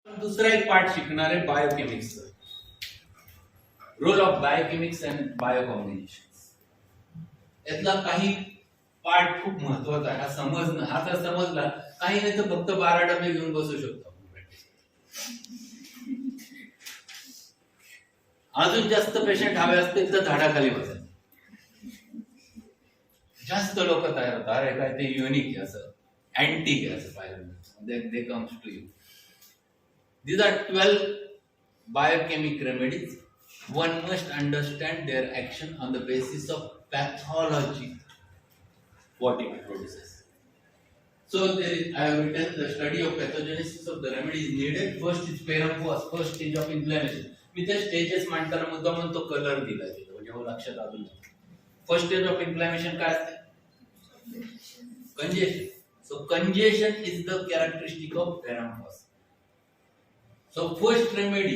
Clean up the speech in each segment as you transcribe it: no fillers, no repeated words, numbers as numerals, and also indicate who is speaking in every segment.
Speaker 1: दुसरा एक पार्ट शिकणार आहे बायोकेमिक्सचा. Role of biochemics and biocombination. यातला काही पार्ट खूप महत्वाचा आहे. हा जर समजला काही नाही तर फक्त 12 डबे घेऊन बसू शकतो. अजून जास्त पेशंट हवे असतील तर झाडाखाली बसायचं. जास्त लोक तयार होतात. अरे काय ते युनिक आहे असं, अँटिक आहे असं पाहिलं. They comes to you. These are 12 biochemic remedies. One must understand their action on the basis of pathology, what it produces. So I have written the study of pathogenesis of the remedy is needed. First is parampos, first stage of inflammation. मी त्या stages मांडताना मुद्दाम तो colour दिला गेला म्हणजे लक्षात आलं. First stage of inflammation काय असते? Congestion. So congestion is the characteristic of parampos. So first remedy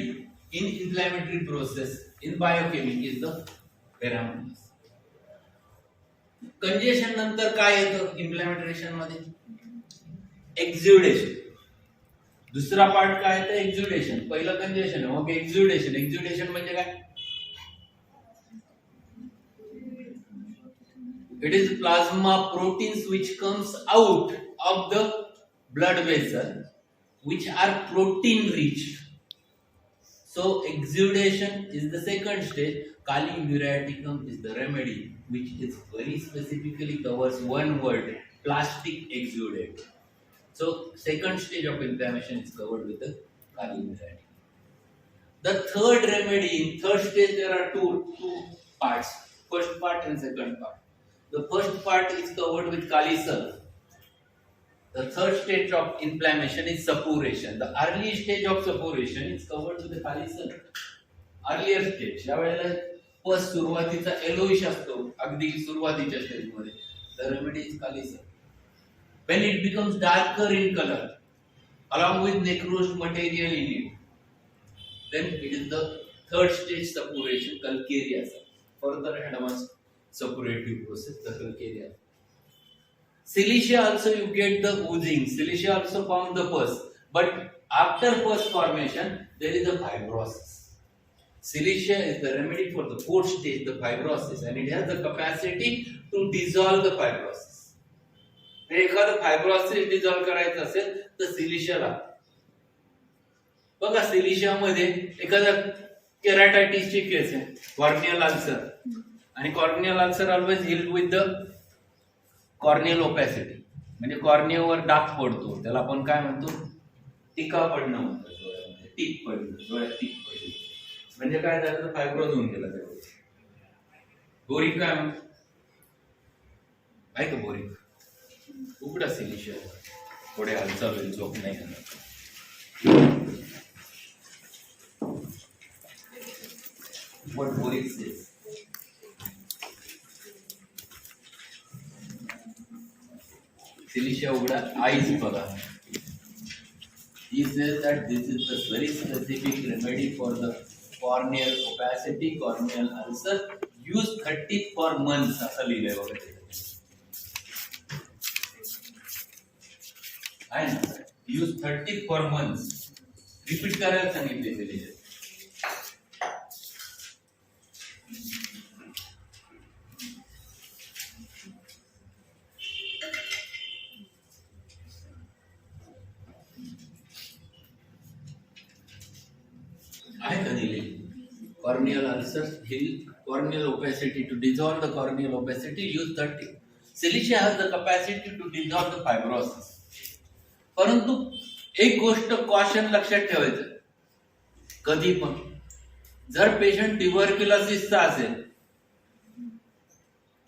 Speaker 1: in inflammatory process in biochemistry is the parampos. Congestion नंतर काय येतं इन्फ्लॅमेशन मध्ये? एक्झुडेशन. दुसरा पार्ट काय येतं? एक्झुडेशन. पहिलं कंजेशन आहे, मग एक्झुडेशन. एक्झुडेशन म्हणजे काय? It is plasma proteins which comes out of the blood vessel which are protein rich. So exudation is the second stage. Kali muriaticum is the remedy which is very specifically covers one word, plastic exudate. So second stage of inflammation is covered with the Kali muriaticum. The third remedy, in third stage there are two parts, first part and second part. The first part is covered with Kali sulf. The third stage of inflammation is suppuration. The early stage of suppuration is covered with the Kali sulf. Earlier stage, या वेळेला पस सुरुवातीचा yellowish असतो, अगदी सुरुवातीच्या stage मध्ये. The remedy is Kali sulf. When it becomes darker in color, along with necrosed material in it, then it is the third stage suppuration, calcarea. Further advanced suppurative process, the calcarea. Silicia also you get the oozing. Silicia also forms the pus. But after pus formation, there is a fibrosis. Silicia is the remedy for the fourth stage, the fibrosis, and it has the capacity to dissolve the fibrosis. एखादं fibrosis dissolve करायचं असेल तर सिलिशिया लागतं. बघा सिलिशिया मध्ये एखादा केराटायटिसची case आहे, कॉर्नियल अल्सर, आणि corneal ulcer always healed with the corneal opacity. म्हणजे कॉर्नियावर डाग पडतो, त्याला आपण काय म्हणतो? टिका पडणं म्हणतो. डोळ्यामध्ये टीक पडणं, डोळ्यात टीक पडली म्हणजे काय झालं तर फायब्रोज होऊन गेला त्या डोळ्यात. बोरिक काय म्हणतो? आहे का बोरिक? उघडा सिलिशिया, थोडे हालचाल होईल, झोप नाही येणार. What boric says. Silicia ugra eyes bhaga. He says that this is the very specific remedy for the corneal opacity, corneal ulcer. Use 30 for months. असा लिहिलंय बघा ते. आहे ना? Use 30 for months. रिपीट करायला सांगितले सिलिशिया. Corneal ulcers heal, corneal opacity to dissolve the corneal opacity, use 30. Silicia has the capacity to dissolve the fibrosis. परंतु एक गोष्ट कॉशन लक्षात ठेवायचं, कधी पण जर पेशंट ट्युबरक्युलोसिसचा असेल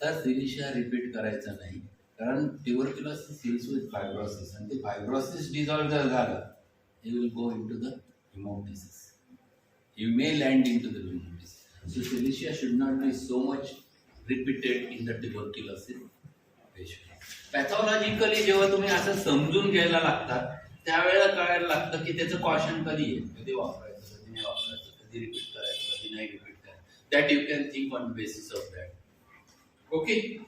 Speaker 1: तर सिलिशिया रिपीट करायचा नाही, कारण ट्युबरक्युलोसिस हिल्स विथ फायब्रोसिस, आणि ते फायब्रोसिस डिझॉल्व जर झालं, he will go into the hemolysis. You may land into the hemolysis. So silicia should not be so much repeated in the tuberculosis patient. Pathologically जेव्हा तुम्ही असं समजून घ्यायला लागतात त्यावेळेला कळायला लागतं की त्याचं कॉशन कधी आहे, कधी वापरायचं, कधी नाही वापरायचं, कधी रिपीट करायचं, कधी नाही रिपीट करायचं. That you can think on basis of that. Okay.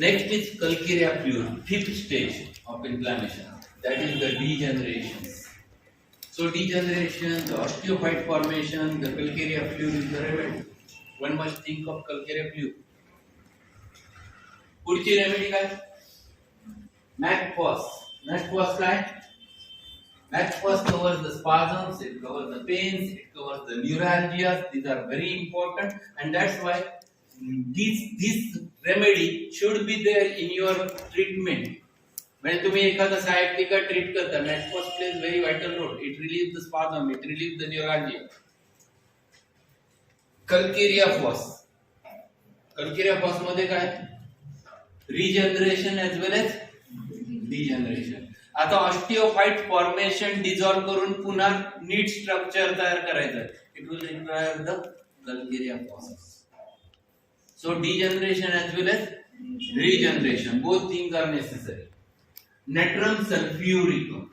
Speaker 1: Next is calcarea pure, fifth stage of inflammation. that is the degenerations. So degeneration, the osteophyte formation, the calcarea fluid is the remedy. One must think of calcarea fluid. पुढची remedy काय? मॅकफॉस. मॅकफॉस काय? Machfos covers the spasms, it covers the pains, it covers the neuralgias. These are very important, and that's why this remedy should be there in your treatment. When तुम्ही एखादा sciatica treat करता, Machfos plays very vital role. It relieves the spasm, it relieves the neuralgia. Calcarea phos. Calcarea phos मध्ये काय? Regeneration as well as degeneration. आता ऑस्टिओफाइट formation dissolve करून पुन्हा नीट structure तयार करायचं. It will require the calcarea process. So degeneration as well as regeneration, both things are necessary. Natrum sulphuricum.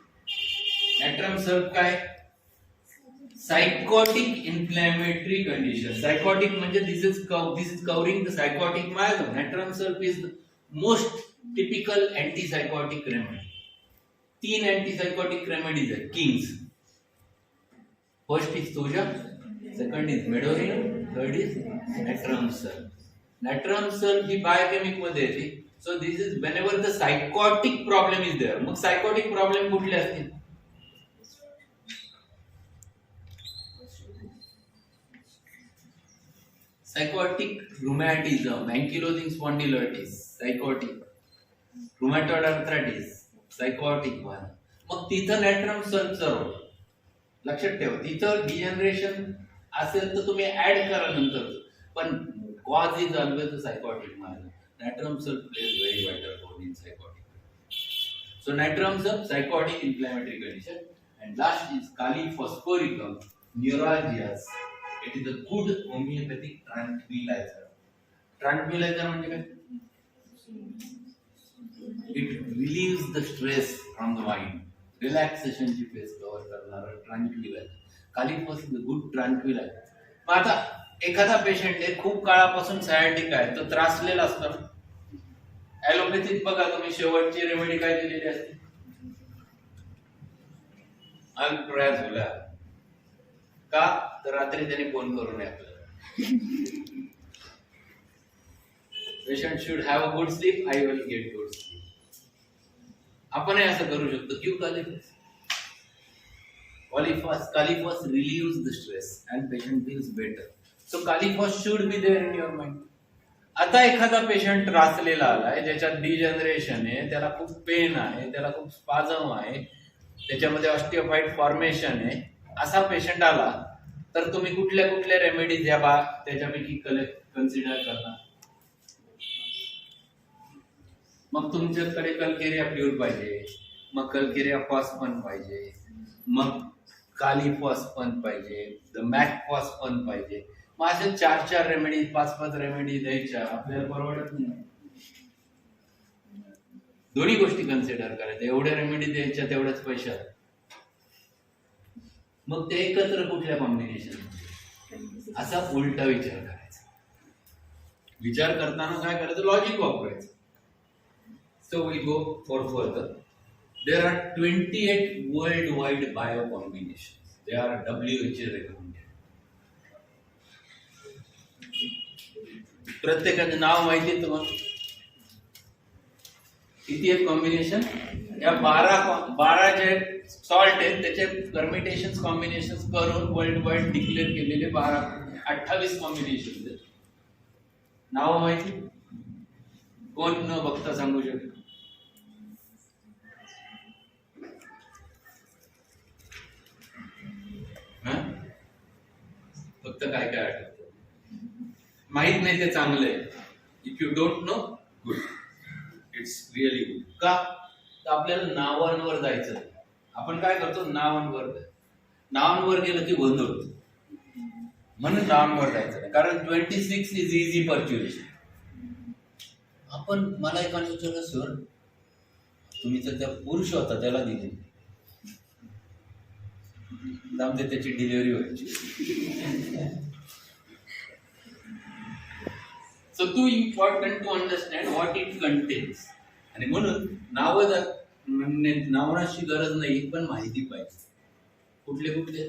Speaker 1: Natrum sulph काय? Sycotic inflammatory condition. Sycotic म्हणजे this is covering the sycotic miasm. Natrum sulph is the most typical antisycotic remedy. 3 antisycotic remedies आहेत kings. First is thuja, second is medorrhinum, third is natrum sulph. Natrum sulph ही biochemic मध्ये येते. So this is whenever the psychotic problem is there. मग psychotic problem कुठले असतील? Psychotic रुमॅटिझम, अँकिलोजिंग स्पॉन्डिलोइटिस, psychotic rheumatoid arthritis, psychotic one. मग तिथं natrum सल्फचा role लक्षात ठेवा. तिथं डिजनरेशन असेल तर तुम्ही ऍड करा नंतर, पण cause is always the sycotic miasm. Natrum sulph plays very vital role in sycotic. So natrum sulph sycotic inflammatory condition. And last is kali phosphoricum, neuralgias. It is a good homeopathic tranquilizer. Tranquilizer म्हणजे काय? It relieves the stress from the mind. Relaxation ची face cover करणारा ट्रान्क्विलायझर. कालिफॉस is a good ट्रान्क्विलायझर. मग आता एखादा patient आहे, खूप काळापासून सायटिक आहे, तो त्रासलेला असतो. ॲलोपॅथीत बघा तुम्ही शेवटची रेमेडी काय दिलेली असते? अल्प्राझोला. का? तर रात्री त्याने फोन करू नये आपल्याला. Patient should have a good sleep, I will get good sleep. आपणही असं करू शकतो. क्यू kali phos? Kali phos relieves the stress and patient feels better. So kali phos should be there in your mind. आता एखादा पेशंट त्रासलेला आलाय, ज्याच्यात डिजनरेशन आहे, त्याला खूप पेन आहे, त्याला खूप स्पाझम आहे, त्याच्यामध्ये ऑस्टिओफाइट फॉर्मेशन आहे, असा पेशंट आला तर तुम्ही कुठल्या कुठल्या रेमेडीज या त्याच्यापैकी कन्सिडर करणार? मग तुमच्याकडे कल्केरिया फ्लूइड पाहिजे, मग कल्केरिया फॉस पण पाहिजे, मग कालिफॉस पण पाहिजे, द मॅकफॉस पण पाहिजे. मग असे 4 रेमेडी, 5 रेमेडी द्यायच्या आपल्याला परवडत नाही. दोन्ही गोष्टी कन्सिडर करायच्या. एवढ्या रेमेडी द्यायच्या तेवढ्याच पैशात. मग ते एकत्र कुठल्या कॉम्बिनेशन, असा उलटा विचार करायचा. विचार करताना काय करायचं? लॉजिक वापरायचं. So we'll go for further. There are 28 worldwide bio combinations. They are WHO recommended. प्रत्येकाचं नाव माहिती आहे तुम्हाला? किती आहेत कॉम्बिनेशन? या 12 जे सॉल्ट आहेत त्याचे परमिटेशन्स कॉम्बिनेशन्स करून वर्ल्ड वाईड डिक्लेअर केलेले 28 कॉम्बिनेशन आहेत. नाव माहिती? कोण न बघता सांगू शकेल? फक्त काय काय आठवतं? माहित नाही ते चांगलं आहे. If you don't know, good, it's really good. का? तर आपल्याला नावांवर जायचं. आपण काय करतो? नावांवर गेलं की गोंधळ होतो. म्हणून नावांवर जायचं नाही. कारण 26 इज इझी पर्च्युएशन. आपण मला एक विचारलं, सर तुम्ही तर त्या पुरुष होता त्याला दिली, जाऊन त्याची डिलिव्हरी व्हायची. So too important to understand what it contains. आणि म्हणून नावं नावाची गरज नाही, पण माहिती पाहिजे. कुठले कुठले?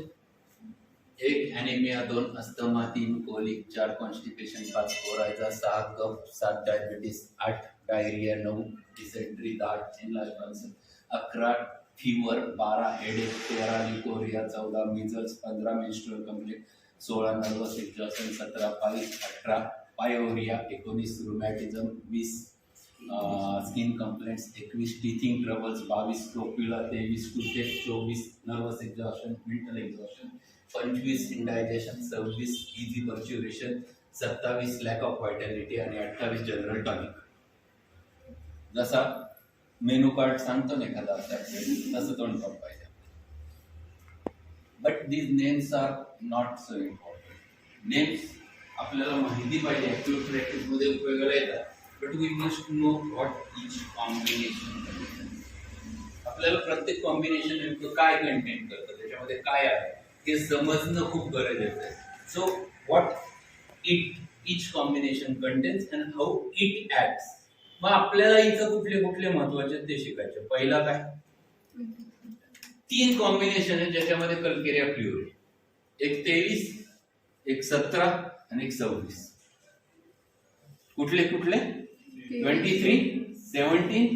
Speaker 1: 1 anaemia, 2 asthma, 3 colic, 4 constipation, 5 coryza, 6 cough, 7 diabetes, 8 diarrhoea, 9 dysentery, 10 enlarge tonsil, 11 fever, 12 headache, 13 leucorrhoea, 14 measles, 15 menstrual complaint, 16 nervous exhaustion, 17 piles, 18 pyorrhoea, 19 rheumatism, 20 skin complaints, 21 teething troubles, 22 scrofula, 23 toothache, 24 nervous exhaustion, mental exhaustion, 25 indigestion, 26 easy parturition, 27 lack of vitality आणि 28 general tonic. जसा menu card सांगतो ना एखादा तसं तोंडपाठ पाहिजे. But these names are not so important. Names आपल्याला माहिती पाहिजे, ऍक्च्युअल प्रॅक्टिस मध्ये उपयोगाला येतात. But we must know what each combination. आपल्याला प्रत्येक कॉम्बिनेशन नेमकं काय कंटेन करतं, त्याच्यामध्ये काय आहे हे समजणं खूप गरजेचं आहे. So what each combination contains and how it acts. मग आपल्याला इथं कुठले कुठले महत्वाचे ते शिकायचे. पहिला काय, 3 कॉम्बिनेशन आहे ज्याच्यामध्ये कल्केरिया प्युर आहे. एक 23, एक 17 आणि एक 26. कुठले कुठले? 23, 17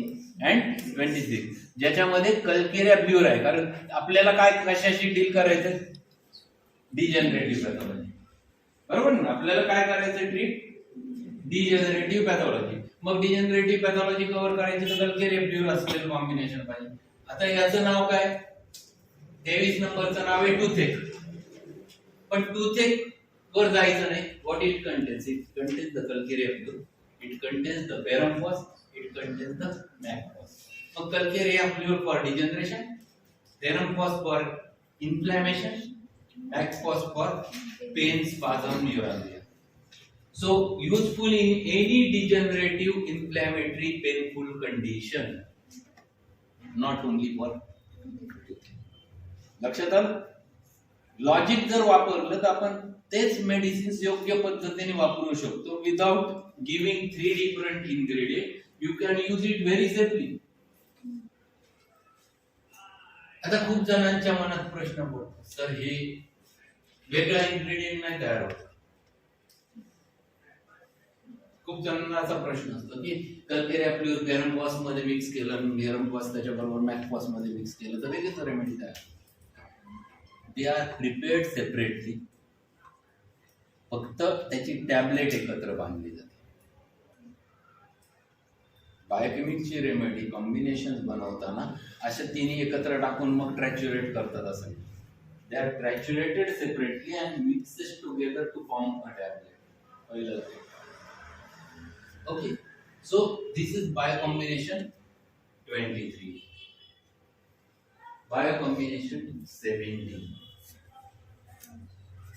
Speaker 1: अँड 26, ज्याच्यामध्ये कल्केरिया प्युर आहे. कारण आपल्याला काय कशाशी डील करायचं? Degenerative pathology. बरोबर ना? आपल्याला काय करायचं? Treat degenerative pathology. मग डिजनरेटिव्ह पॅथॉलॉजी कव्हर करायची तर कल्केरिया प्युर असलेलं कॉम्बिनेशन पाहिजे. आता याचं नाव काय? 23 नंबरचं नाव आहे टूथेक. पण टूथेक वर जायचं नाही. What it contains? It contains the calcarea fluor, it contains the ferrum phos, it contains the mag phos. मग calcarea fluor for degeneration, ferrum phos for inflammation, mag phos for pain, spasm, neuralgia. So useful in any degenerative, inflammatory, painful condition, not only for. लक्षात आलं? Logic जर वापरलं तर आपण तेच medicines योग्य पद्धतीने वापरू शकतो. Without giving 3 different ingredient you can use it very safely. आता खूप जणांच्या मनात प्रश्न पडतो, सर हे वेगळा इन्ग्रेडियंट नाही तयार होत. खूप जणांना असा प्रश्न असतो की कल्केरिया प्युर पेरमफॉस मध्ये मिक्स केलं, पेरमफॉस त्याच्याबरोबर मॅकफॉस मध्ये मिक्स केलं तर वेगळीच रेमेडी तयार. They are prepared separately. फक्त त्याची टॅबलेट एकत्र बांधली जाते. बायोकेमिकची रेमेडी कॉम्बिनेशन बनवताना अशा तिन्ही एकत्र टाकून मग ट्रॅच्युरेट करतात असं. They are triturated separately and mixed together to form a tablet. पहिलं. Okay, so this is biocombination 23. Biocombination 17.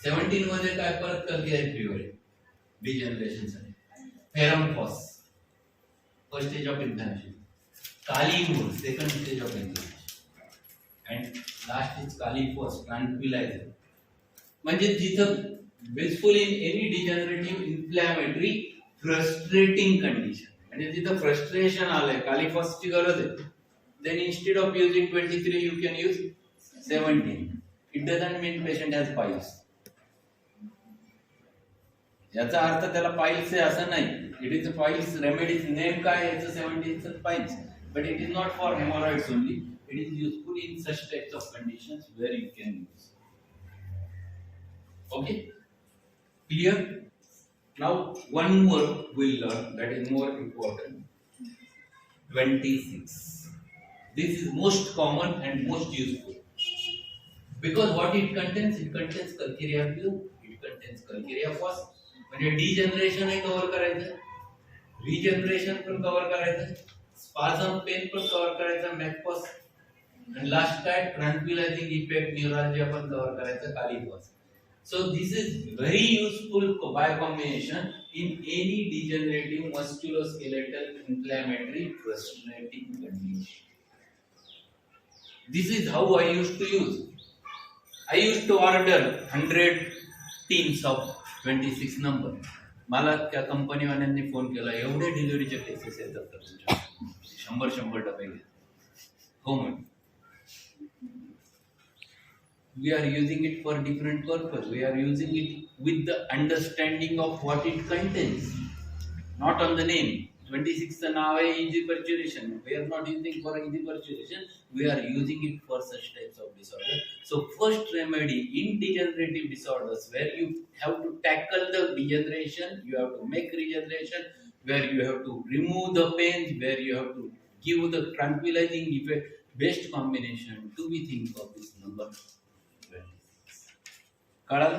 Speaker 1: 17 मध्ये काय परत कल्केरिया प्युर आहे डिजनरेशन साठी. Ferrum phos first stage of inflammation, kali mur second stage of inflammation and last is kali phos tranquilizer. म्हणजे जिथं बेसफुल in any degenerative inflammatory frustrating condition, म्हणजे तिथं फ्रस्ट्रेशन आलंय, कालीफॉसची गरज आहे, then instead of using 23 you can use 17. It doesn't mean patient has piles. याचा अर्थ त्याला पाइल्स आहे असं नाही. It is piles remedies. Name काय याचं? 17 piles. But it is not for haemorrhoids only. It is useful in such types of conditions where you can use. Okay, clear? Now one more we'll learn that is more important. 26. This is most common and most useful because what it contains? It contains calcarea pure, it contains calcarea phos. म्हणजे degeneration हे cover करायचं, regeneration पण cover करायचं, स्पाझम pen पण cover करायचं, मॅकफॉस, आणि last काय ट्रँक्विलायझिंग effect, न्यूरॅल्जिया पण कव्हर करायचं, Kali phos. So this is very useful biocombination in any degenerative musculoskeletal inflammatory frustrating condition. This is how I used to use. I used to order 100 teams of 26 number. मला त्या कंपनीवाल्यांनी phone केला, एवढे डिलिव्हरीचे cases येतात तर तुमच्या 100 डबे घेत. Homoeopathy. We are using it for different purpose. We are using it with the understanding of what it contains, not on the name. 26th Nave easy perturbation. We are not using for easy perturbation. We are using it for such types of disorder. So first remedy in degenerative disorders, where you have to tackle the degeneration, you have to make regeneration, where you have to remove the pains, where you have to give the tranquilizing effect. Best combination to be think of this number 26. कळलं?